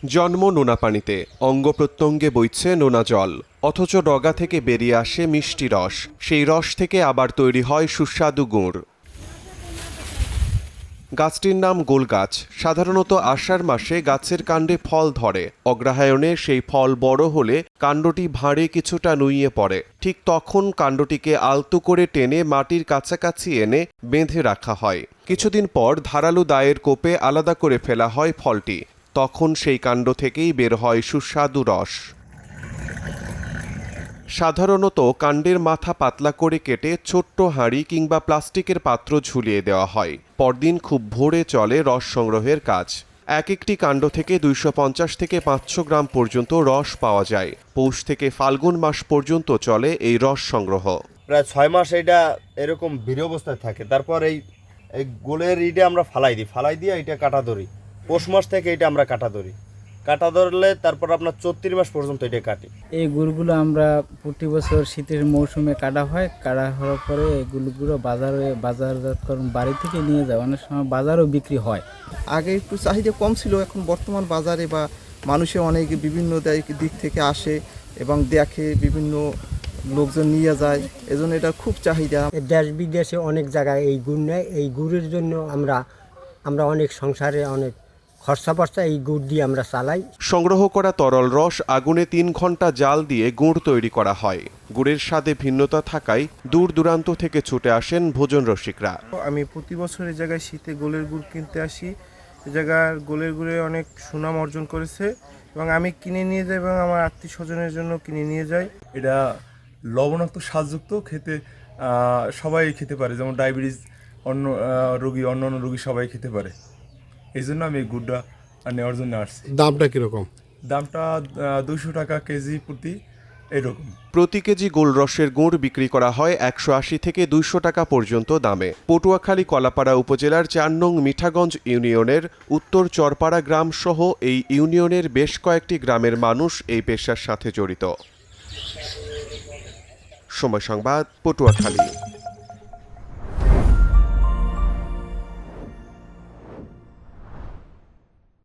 জন্ম নোনা পানিতে, অঙ্গ প্রত্যঙ্গে বইছে নোনা জল, অথচ ডগা থেকে বেরিয়ে আসে মিষ্টি রস। সেই রস থেকে আবার তৈরি হয় সুস্বাদু গুড়। গাছটির নাম গোলগাছ। সাধারণত আষাঢ় মাসে গাছের কাণ্ডে ফল ধরে। অগ্রহায়ণে সেই ফল বড় হলে কাণ্ডটি ভাঁড়ে কিছুটা নুইয়ে পড়ে। ঠিক তখন কাণ্ডটিকে আলতো করে টেনে মাটির কাছাকাছি এনে বেঁধে রাখা হয়। কিছুদিন পর ধারালো দায়ের কোপে আলাদা করে ফেলা হয় ফলটি। তখন সেই কাণ্ড থেকেই বের হয় সুস্বাদু রস। সাধারণত কাণ্ডের মাথা পাতলা করে কেটে ছোট্ট হাঁড়ি কিংবা প্লাস্টিকের পাত্র ঝুলিয়ে দেওয়া হয়। পরদিন খুব ভোরে চলে রস সংগ্রহের কাজ। এক একটি কাণ্ড থেকে 250 থেকে 500 গ্রাম পর্যন্ত রস পাওয়া যায়। পৌষ থেকে ফাল্গুন মাস পর্যন্ত চলে এই রস সংগ্রহ। প্রায় 6 মাস এটা এরকম ভিড় অবস্থায় থাকে। তারপর এই গোলের ইটে আমরা ফালাই দিয়ে এটা কাটা ধরি। পৌষ মাস থেকে এটা আমরা কাটা ধরলে তারপর আপনার 34 মাস পর্যন্ত এটা কাটি। এই গুড়গুলো আমরা প্রতি বছর শীতের মৌসুমে কাটা হওয়ার পরে এই গুড়গুলো বাজারজাতকরণ বাড়ি থেকে নিয়ে যায়, অনেক সময় বাজারও বিক্রি হয়। আগে একটু চাহিদা কম ছিল, এখন বর্তমান বাজারে বা মানুষে অনেক বিভিন্ন দিক থেকে আসে এবং দেখে, বিভিন্ন লোকজন নিয়ে যায়, এজন্য এটা খুব চাহিদা। দেশ বিদেশে অনেক জায়গায় এই গুড় নেয়। এই গুড়ের জন্য আমরা অনেক সংসারে অনেক খরচা এই গুড় দিয়ে আমরা চালাই। সংগ্রহ করা তরল রস আগুনে 3 ঘন্টা জাল দিয়ে গুড় তৈরি করা হয়। গুড়ের স্বাদে ভিন্নতা থাকায় দূর দূরান্ত থেকে ছুটে আসেন ভোজন রসিকরা। আমি প্রতি বছর এই জায়গায় শীতে গোলের গুড় কিনতে আসি। এই জায়গার গোলের গুড়ে অনেক সুনাম অর্জন করেছে এবং আমি কিনে নিয়ে যাই এবং আমার আত্মীয় স্বজনের জন্য কিনে নিয়ে যাই। এটা লবণাক্ত স্বাদযুক্ত, খেতে সবাই খেতে পারে, যেমন ডায়াবেটিস অন্যান্য রোগী সবাই খেতে পারে। এই জন্য আমি এই গুড়টা নেওয়ার জন্য আসছি। দামটা কিরকম? দামটা 200 টাকা কেজি প্রতি, এরকম। প্রতি কেজি গোল রসের গুড় বিক্রি করা হয় 180 থেকে 200 টাকা পর্যন্ত দামে। পটুয়াখালী কলাপাড়া উপজেলার 4 নং মিঠাগঞ্জ ইউনিয়নের উত্তর চরপাড়া গ্রাম সহ এই ইউনিয়নের বেশ কয়েকটি গ্রামের মানুষ এই পেশার সাথে জড়িত। সময় সংবাদ, পটুয়াখালী।